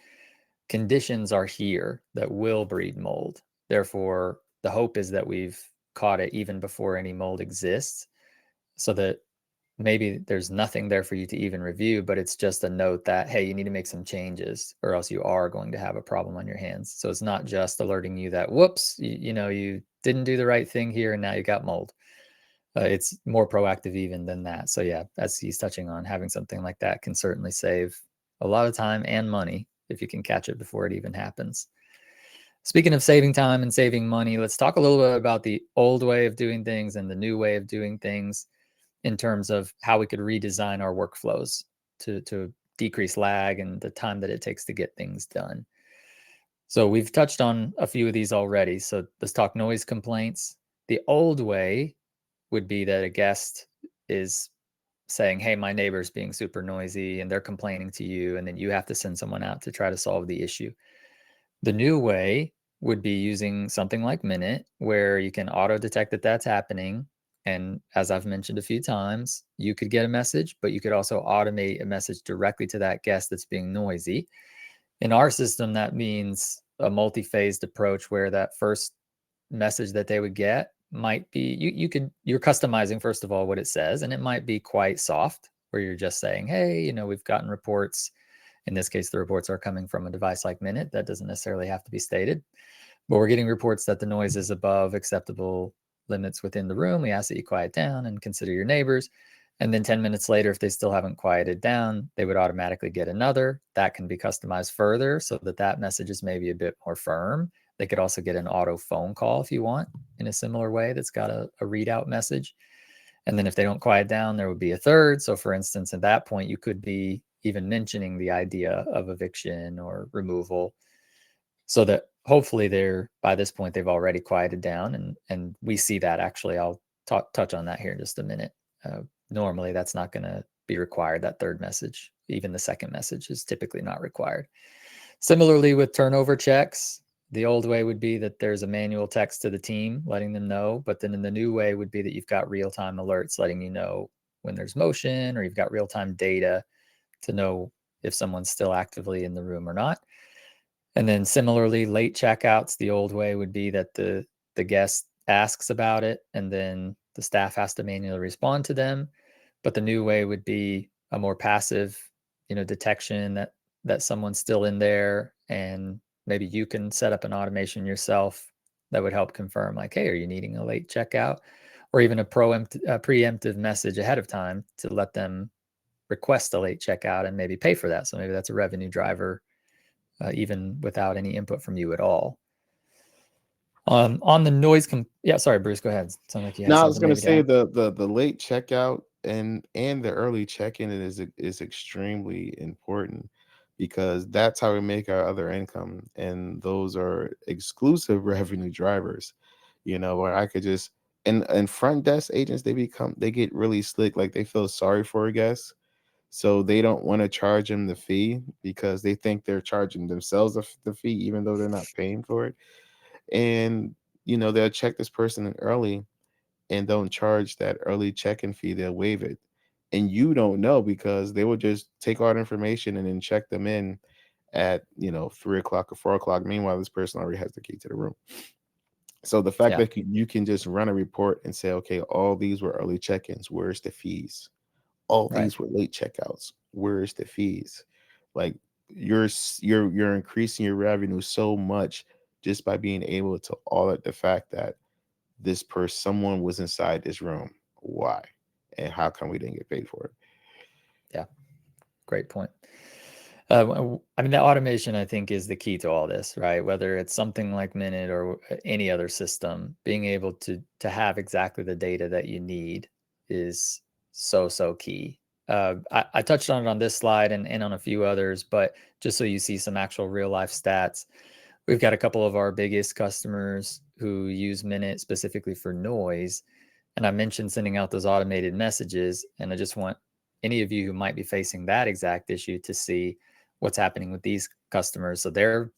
conditions are here that will breed mold. Therefore, the hope is that we've caught it even before any mold exists, so that maybe there's nothing there for you to even review, but it's just a note that, hey, you need to make some changes or else you are going to have a problem on your hands. So it's not just alerting you that, whoops, you didn't do the right thing here and now you got mold. It's more proactive even than that. So yeah, as he's touching on, having something like that can certainly save a lot of time and money if you can catch it before it even happens. Speaking of saving time and saving money, let's talk a little bit about the old way of doing things and the new way of doing things in terms of how we could redesign our workflows to decrease lag and the time that it takes to get things done. So we've touched on a few of these already. So let's talk noise complaints. The old way would be that a guest is saying, hey, my neighbor's being super noisy and they're complaining to you, and then you have to send someone out to try to solve the issue. The new way would be using something like Minute, where you can auto detect that that's happening. And as I've mentioned a few times, you could get a message, but you could also automate a message directly to that guest that's being noisy. In our system, that means a multi-phased approach where that first message that they would get might be you're customizing first of all what it says, and it might be quite soft where you're just saying, hey, we've gotten reports. In this case, the reports are coming from a device like Minute. That doesn't necessarily have to be stated, but we're getting reports that the noise is above acceptable limits within the room. We ask that you quiet down and consider your neighbors. And then 10 minutes later, if they still haven't quieted down, they would automatically get another. That can be customized further so that that message is maybe a bit more firm. They could also get an auto phone call if you want in a similar way that's got a readout message. And then if they don't quiet down, there would be a third. So for instance, at that point, you could be even mentioning the idea of eviction or removal so that hopefully by this point, they've already quieted down. And we see that actually. I'll touch on that here in just a minute. Normally, that's not going to be required, that third message. Even the second message is typically not required. Similarly, with turnover checks, the old way would be that there's a manual text to the team letting them know, but then in the new way would be that you've got real-time alerts letting you know when there's motion, or you've got real-time data to know if someone's still actively in the room or not. And then similarly, late checkouts, the old way would be that the guest asks about it and then the staff has to manually respond to them. But the new way would be a more passive, detection that someone's still in there, and maybe you can set up an automation yourself that would help confirm, like, hey, are you needing a late checkout? Or even a preemptive message ahead of time to let them request a late checkout and maybe pay for that. So maybe that's a revenue driver, even without any input from you at all. On the noise, yeah, sorry, Bruce, go ahead. Sound like you had No, I was something gonna maybe to say add. the late checkout and the early check-in is extremely important because that's how we make our other income, and those are exclusive revenue drivers. Where I could just and front desk agents, they get really slick, like they feel sorry for a guest. So they don't want to charge them the fee because they think they're charging themselves the fee, even though they're not paying for it. And they'll check this person in early and don't charge that early check-in fee. They'll waive it, and you don't know because they will just take all the information and then check them in at 3 o'clock or 4 o'clock. Meanwhile, this person already has the key to the room. So the fact Yeah, that you can just run a report and say, okay, all these were early check-ins, where's the fees? All right. these were late checkouts, where's the fees? Like you're increasing your revenue so much just by being able to audit the fact that someone was inside this room. Why? And how come we didn't get paid for it? Yeah, great point. I mean, the automation, I think, is the key to all this, right? Whether it's something like Minute or any other system, being able to have exactly the data that you need is so key. I touched on it on this slide and on a few others, but just so you see some actual real life stats, we've got a couple of our biggest customers who use Minute specifically for noise. And I mentioned sending out those automated messages, and I just want any of you who might be facing that exact issue to see what's happening with these customers. So they're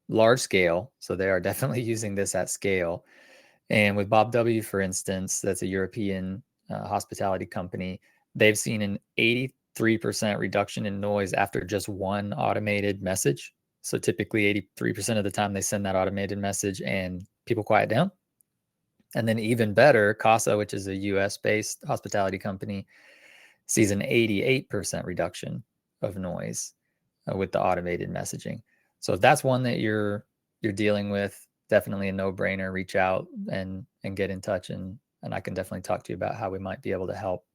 large scale, so they are definitely using this at scale. And with Bob W, for instance, that's a European hospitality company, they've seen an 83% reduction in noise after just one automated message. So typically 83% of the time they send that automated message and people quiet down. And then even better, Casa, which is a US based hospitality company, sees an 88% reduction of noise with the automated messaging. So if that's one that you're dealing with, definitely a no-brainer. Reach out and get in touch, and I can definitely talk to you about how we might be able to help.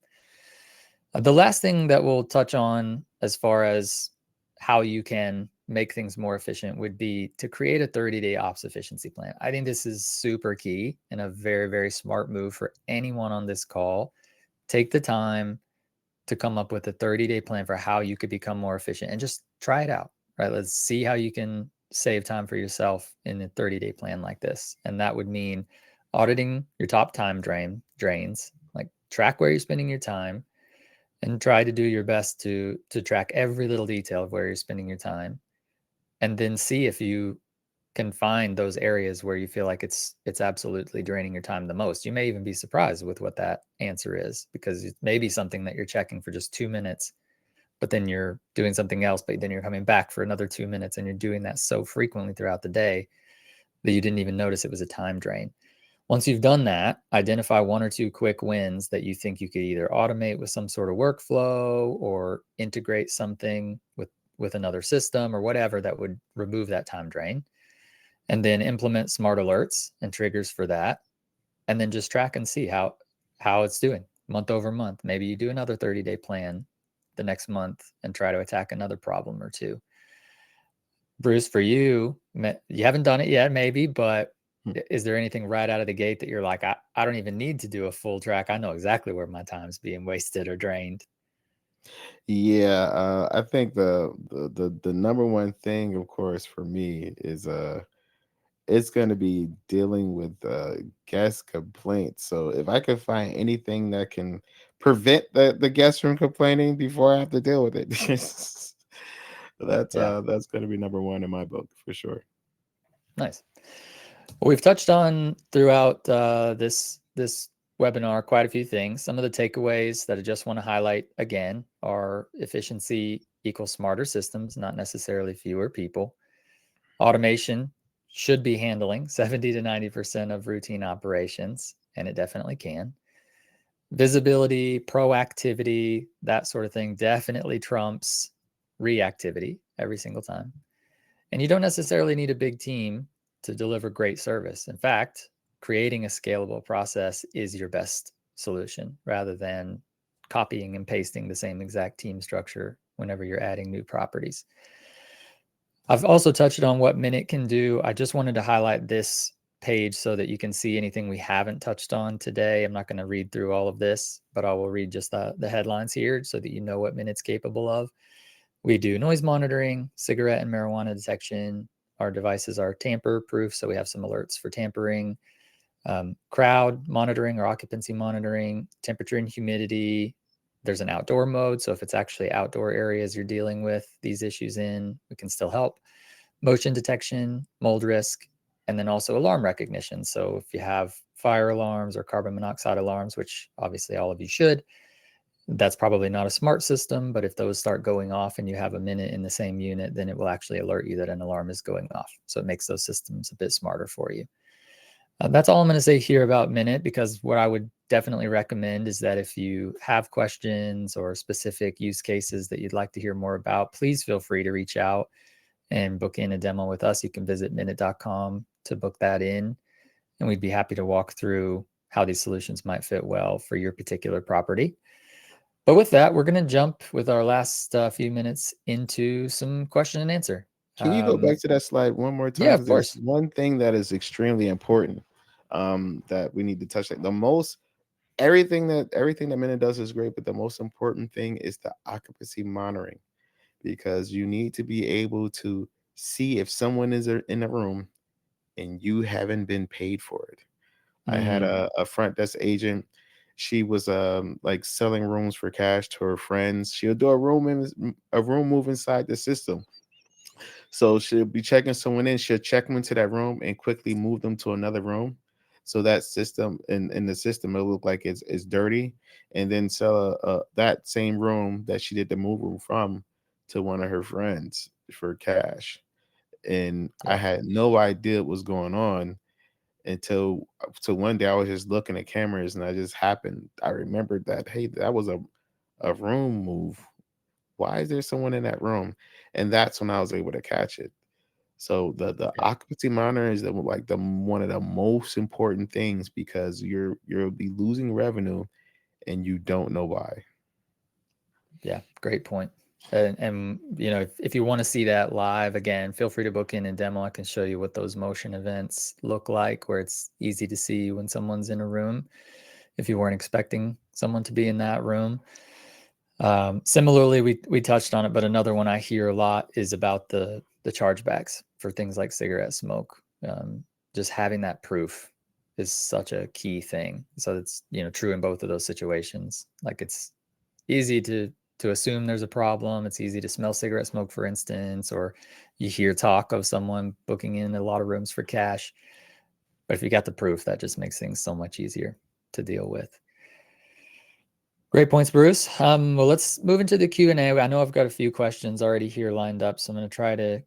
The last thing that we'll touch on as far as how you can make things more efficient would be to create a 30-day ops efficiency plan. I think this is super key and a very, very smart move for anyone on this call. Take the time to come up with a 30-day plan for how you could become more efficient and just try it out, right? Let's see how you can save time for yourself in a 30-day plan like this. And that would mean auditing your top time drains, like track where you're spending your time and try to do your best to track every little detail of where you're spending your time, and then see if you can find those areas where you feel like it's absolutely draining your time the most. You may even be surprised with what that answer is, because it may be something that you're checking for just 2 minutes, but then you're doing something else, but then you're coming back for another 2 minutes, and you're doing that so frequently throughout the day that you didn't even notice it was a time drain. Once you've done that, identify 1 or 2 quick wins that you think you could either automate with some sort of workflow or integrate something with another system or whatever that would remove that time drain. And then implement smart alerts and triggers for that. And then just track and see how it's doing month over month. Maybe you do another 30-day plan the next month and try to attack another problem or two. Bruce, for you, you haven't done it yet, maybe, but is there anything right out of the gate that you're like, I don't even need to do a full track. I know exactly where my time's being wasted or drained. Yeah, I think the number one thing, of course, for me is it's going to be dealing with guest complaints. So if I could find anything that can prevent the guests from complaining before I have to deal with it, Yeah, that's going to be number one in my book for sure. nice. Well, we've touched on throughout this webinar quite a few things. Some of the takeaways that I just want to highlight again are efficiency equals smarter systems, not necessarily fewer people. Automation should be handling 70 to 90% of routine operations, and it definitely can. Visibility, proactivity, that sort of thing definitely trumps reactivity every single time. And you don't necessarily need a big team to deliver great service. In fact, creating a scalable process is your best solution rather than copying and pasting the same exact team structure whenever you're adding new properties. I've also touched on what Minute can do. I just wanted to highlight this page so that you can see anything we haven't touched on today. I'm not going to read through all of this, but I will read just the headlines here so that you know what Minute's capable of. We do noise monitoring, cigarette and marijuana detection. Our devices are tamper proof, so we have some alerts for tampering, crowd monitoring or occupancy monitoring, temperature and humidity. There's an outdoor mode, so if it's actually outdoor areas you're dealing with these issues in, we can still help. Motion detection, mold risk, and then also alarm recognition. So if you have fire alarms or carbon monoxide alarms, which obviously all of you should, that's probably not a smart system, but if those start going off and you have a Minute in the same unit, then it will actually alert you that an alarm is going off. So it makes those systems a bit smarter for you. That's all I'm going to say here about Minute, because what I would definitely recommend is that if you have questions or specific use cases that you'd like to hear more about, please feel free to reach out and book in a demo with us. You can visit minute.com to book that in, and we'd be happy to walk through how these solutions might fit well for your particular property. But with that, we're going to jump with our last few minutes into some question and answer. Can you go back to that slide one more time? Yeah, Because of there's course. one thing that is extremely important that we need to touch. Like the most everything that Minute does is great, but the most important thing is the occupancy monitoring, because you need to be able to see if someone is in a room and you haven't been paid for it. I had Mm, a front desk agent. She was like selling rooms for cash to her friends. She'll do a room move inside the system. So she'll be checking someone in. She'll check them into that room and quickly move them to another room. So that system in the system, it'll look like it's dirty, and then sell that same room that she did the move room from to one of her friends for cash. And I yeah. had no idea what was going on until so one day I was just looking at cameras and I remembered that, hey, that was a room move. Why is there someone in that room? And that's when I was able to catch it. So the Yeah. occupancy monitor is like the one of the most important things, because you'll be losing revenue and you don't know why. Yeah, great point. And you know, if you want to see that live again, feel free to book in a demo. I can show you what those motion events look like, where it's easy to see when someone's in a room if you weren't expecting someone to be in that room. Similarly, we touched on it, but another one I hear a lot is about the chargebacks for things like cigarette smoke. Just having that proof is such a key thing. So it's, you know, true in both of those situations. Like, it's easy to assume there's a problem. It's easy to smell cigarette smoke, for instance, or you hear talk of someone booking in a lot of rooms for cash. But if you got the proof, that just makes things so much easier to deal with. Great points, Bruce. Well, let's move into the Q&A. I know I've got a few questions already here lined up, so I'm going to try to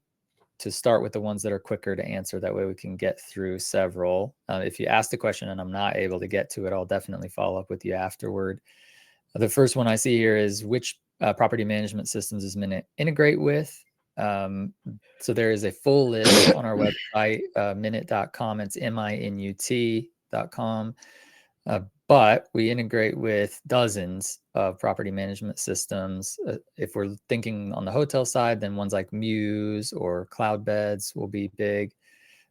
start with the ones that are quicker to answer. That way we can get through several. If you asked a question and I'm not able to get to it, I'll definitely follow up with you afterward. The first one I see here is, which property management systems is Minute integrate with? So there is a full list on our website, minute.com. It's minut.com. But we integrate with dozens of property management systems. If we're thinking on the hotel side, then ones like Muse or Cloudbeds will be big.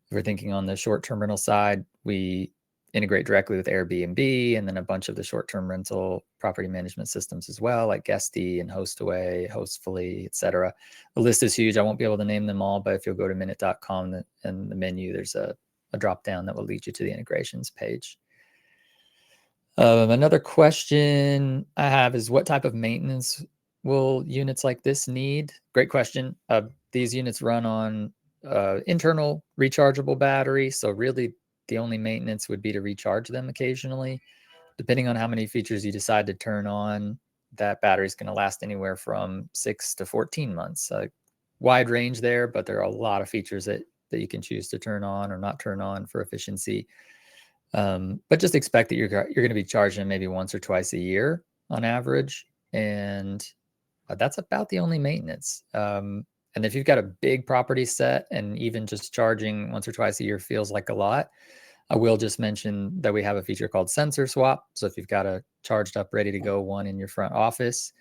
If we're thinking on the short-term rental side, we integrate directly with Airbnb, and then a bunch of the short-term rental property management systems as well, like Guesty and Hostaway, Hostfully, etc. The list is huge. I won't be able to name them all, but if you'll go to minute.com and the menu, there's a drop down that will lead you to the integrations page. Another question I have is, what type of maintenance will units like this need? Great question. These units run on internal rechargeable battery. So really the only maintenance would be to recharge them occasionally. Depending on how many features you decide to turn on, that battery is going to last anywhere from 6 to 14 months. Wide range there, but there are a lot of features that you can choose to turn on or not turn on for efficiency. But just expect that you're going to be charging maybe once or twice a year on average, and that's about the only maintenance. And if you've got a big property set and even just charging once or twice a year feels like a lot, I will just mention that we have a feature called sensor swap. So if you've got a charged up, ready to go one in your front office,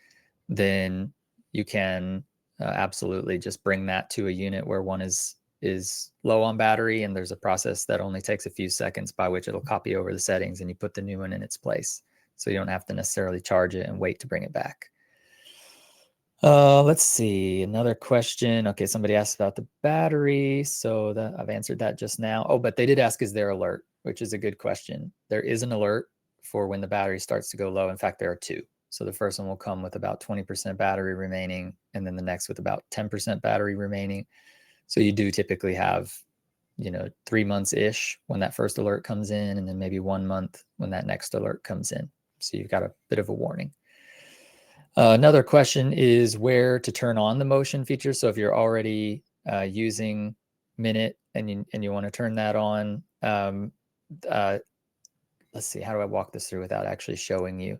then you can absolutely just bring that to a unit where one is low on battery, and there's a process that only takes a few seconds by which it'll copy over the settings and you put the new one in its place. So you don't have to necessarily charge it and wait to bring it back. Let's see, another question. Okay, somebody asked about the battery, so that I've answered that just now. Oh, but they did ask, is there alert, which is a good question. There is an alert for when the battery starts to go low. In fact, there are two. So the first one will come with about 20% battery remaining, and then the next with about 10% battery remaining. So you do typically have, 3 months-ish when that first alert comes in, and then maybe 1 month when that next alert comes in. So you've got a bit of a warning. Another question is where to turn on the motion feature. So if you're already using Minute and you want to turn that on, let's see, how do I walk this through without actually showing you?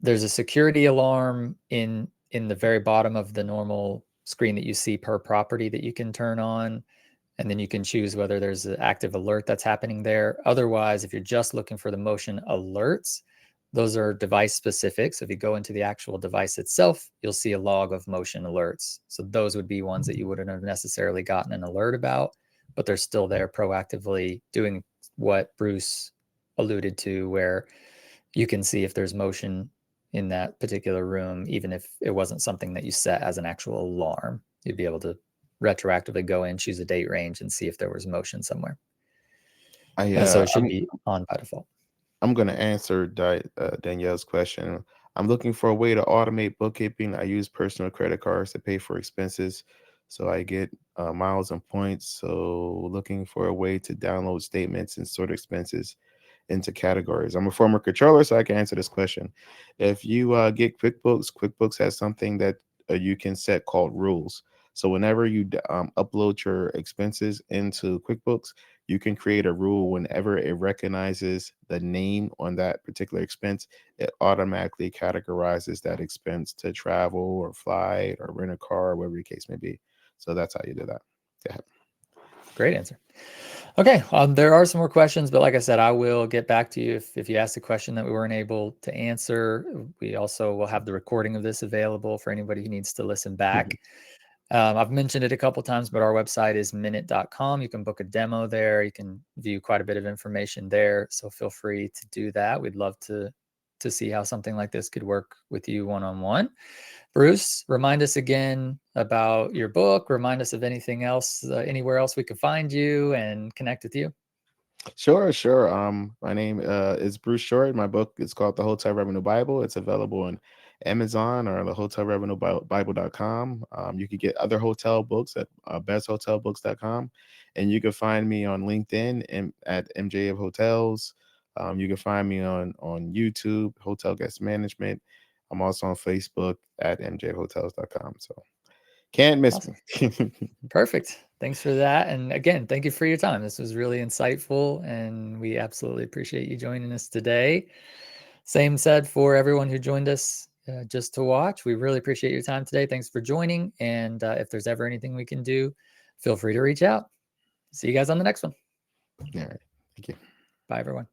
There's a security alarm in the very bottom of the normal screen that you see per property that you can turn on, and then you can choose whether there's an active alert that's happening there. Otherwise, if you're just looking for the motion alerts, those are device specific. So if you go into the actual device itself, you'll see a log of motion alerts. So those would be ones that you wouldn't have necessarily gotten an alert about, but they're still there proactively doing what Bruce alluded to, where you can see if there's motion in that particular room, even if it wasn't something that you set as an actual alarm. You'd be able to retroactively go in, choose a date range, and see if there was motion somewhere. So it should be on by default. I'm going to answer Danielle's question. I'm looking for a way to automate bookkeeping. I use personal credit cards to pay for expenses, so I get miles and points. So looking for a way to download statements and sort expenses into categories. I'm a former controller, so I can answer this question. If you get QuickBooks, QuickBooks has something that you can set called rules. So whenever you upload your expenses into QuickBooks, you can create a rule whenever it recognizes the name on that particular expense, it automatically categorizes that expense to travel or flight or rent a car, or whatever the case may be. So that's how you do that. Yeah. Great answer. Okay, there are some more questions, but like I said, I will get back to you if you asked a question that we weren't able to answer. We also will have the recording of this available for anybody who needs to listen back. I've mentioned it a couple times, but our website is minute.com. You can book a demo there. You can view quite a bit of information there. So feel free to do that. We'd love to see how something like this could work with you one-on-one. Bruce, remind us again about your book. Remind us of anything else, anywhere else we could find you and connect with you. Sure. My name is Bruce Short. My book is called The Hotel Revenue Bible. It's available on Amazon or the hotelrevenuebible.com. You can get other hotel books at besthotelbooks.com, and you can find me on LinkedIn and at MJ of Hotels. You can find me on YouTube, Hotel Guest Management. I'm also on Facebook at mjhotels.com. So can't miss Awesome. me. Perfect. Thanks for that. And again, thank you for your time. This was really insightful, and we absolutely appreciate you joining us today. Same said for everyone who joined us just to watch. We really appreciate your time today. Thanks for joining. And if there's ever anything we can do, feel free to reach out. See you guys on the next one. All right. Thank you. Bye, everyone.